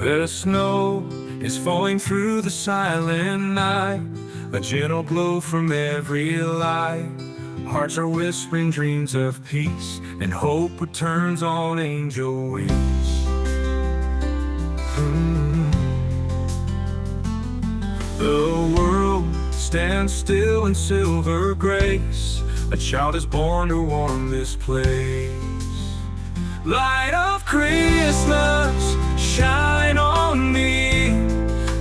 The snow is falling through the silent night, a gentle glow from every light. Hearts are whispering dreams of peace, and hope returns on angel wings. The world stands still in silver grace. A child is born to warm this place. Light of Christmas, shine on me.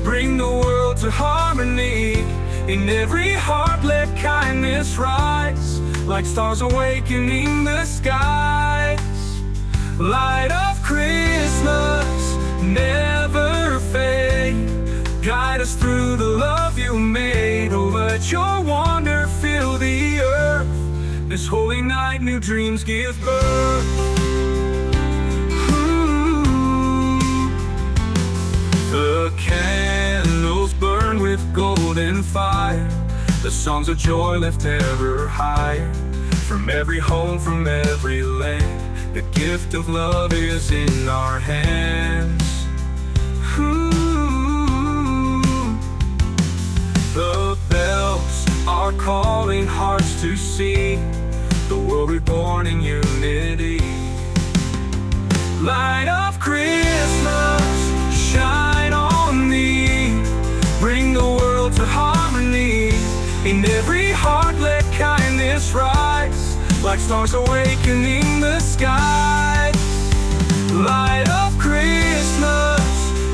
Bring the world to harmony. In every heart let kindness rise, like stars awakening the skies. Light of Christmas, never fade. Guide us through the love you made. Oh, let your wonder fill the earth. This holy night new dreams give birth. The candles burn with golden fire. The songs of joy lift ever higher. From every home, from every land, the gift of love is in our hands. The bells are calling hearts to see the world reborn in unity. Light of Christmas, shine on me. Bring the world to harmony. In every heart let kindness rise, like stars awakening the skies. Light of Christmas,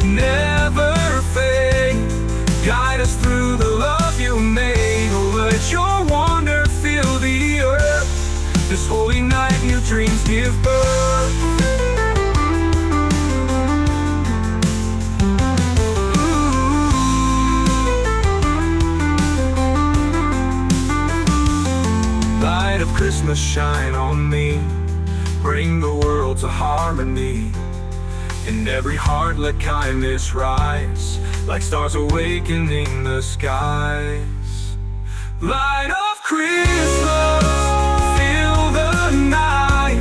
never fade. Guide us through the love you made. Oh, let your wonder fill the earth. This holy night new dreams give birth. Light of Christmas, shine on me. Bring the world to harmony. In every heart let kindness rise, like stars awakening the skies. Light of Christmas, fill the night.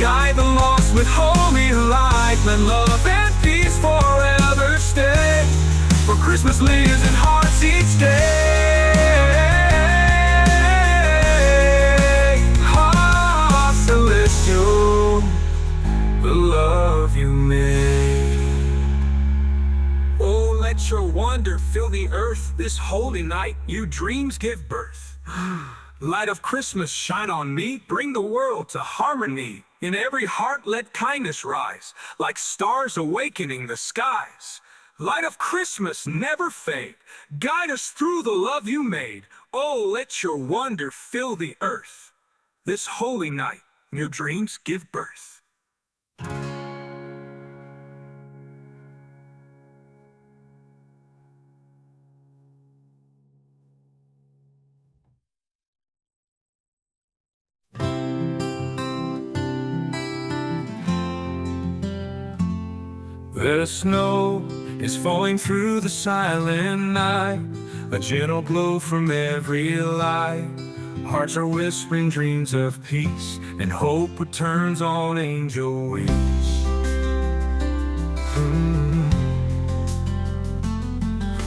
Guide the lost with holy light. Let love and peace forever stay, for Christmas lives in hearts each day. The love you made. Oh, let your wonder fill the earth. This holy night new dreams give birth. Light of Christmas, shine on me. Bring the world to harmony. In every heart let kindness rise, like stars awakening the skies. Light of Christmas, never fade. Guide us through the love you made. Oh, let your wonder fill the earth. This holy night new dreams give birth. The snow is falling through the silent night, a gentle glow from every light. Hearts are whispering dreams of peace, and hope returns on angel wings.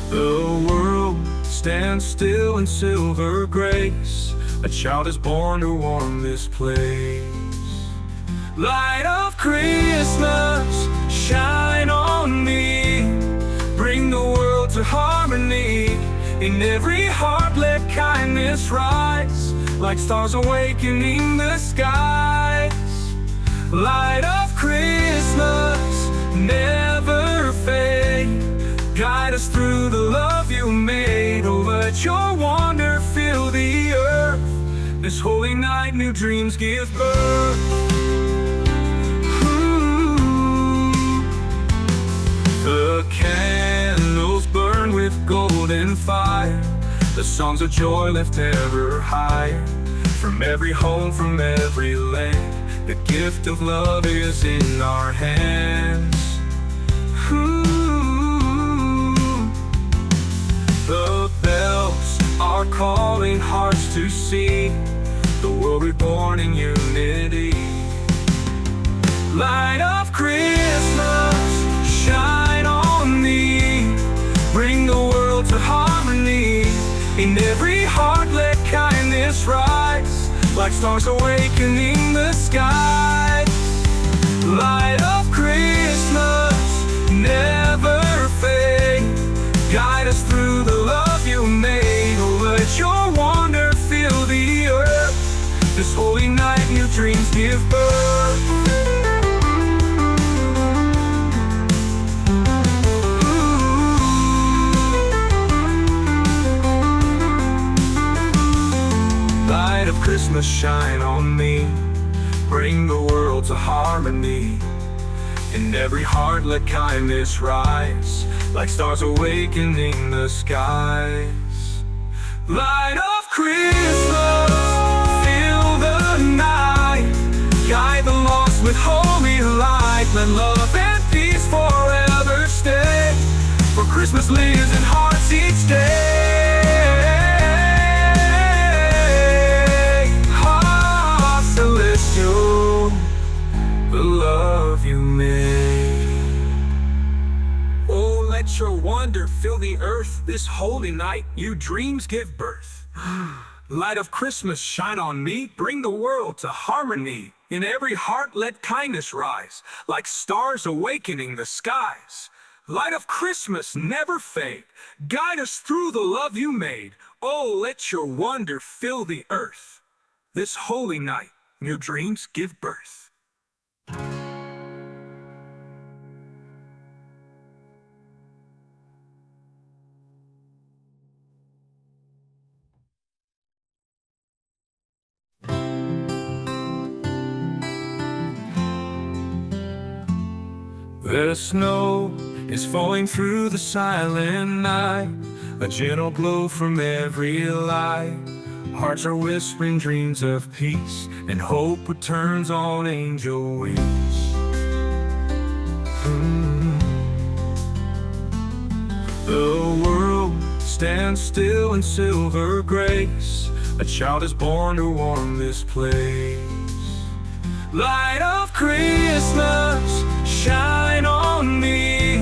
The world stands still in silver grace. A child is born to warm this place. Light of Christmas, shine on me. Bring the world to harmony. In every heart let kindness rise, like stars awakening the skies. Light of Christmas, never fade. Guide us through the love you made. Oh, let your wonder fill the earth. This holy night new dreams give birth. The candles burn with golden fire. The songs of joy lift ever higher. From every home, from every land, the gift of love is in our hands. The bells are calling hearts to see the world reborn in unity. Light of Christmas, shine on In every heart let kindness rise, like stars awakening the sky. Light of Christmas, never fade. Guide us through the love you made. Oh, let your wonder fill the earth. This holy night new dreams give birth. Light of Christmas, shine on me. Bring the world to harmony. In every heart let kindness rise, like stars awakening the skies. Light of Christmas, fill the night. Guide the lost with holy light. Let love and peace forever stay, for Christmas lives in hearts each day. The love you made. Oh, let your wonder fill the earth. This holy night new dreams give birth. Light of Christmas, shine on me. Bring the world to harmony. In every heart let kindness rise, like stars awakening the skies. Light of Christmas, never fade. Guide us through the love you made. Oh, let your wonder fill the earth. This holy night new dreams give birth. The snow is falling through the silent night, a gentle glow from every light. Hearts are whispering dreams of peace, and hope returns on angel wings. The world stands still in silver grace. A child is born to warm this place. Light of Christmas, shine on me.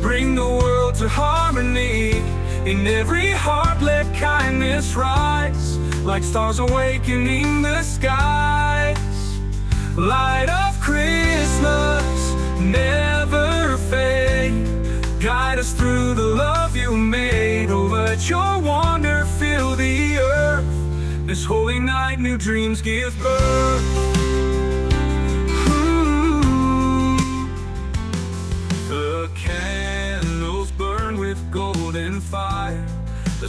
Bring the world to harmony. In every heart let kindness rise, like stars awakening the skies. Light of Christmas, never fade. Guide us through the love you made. Oh, let your wonder fill the earth. This holy night new dreams give birth. The candles burn with golden fire. The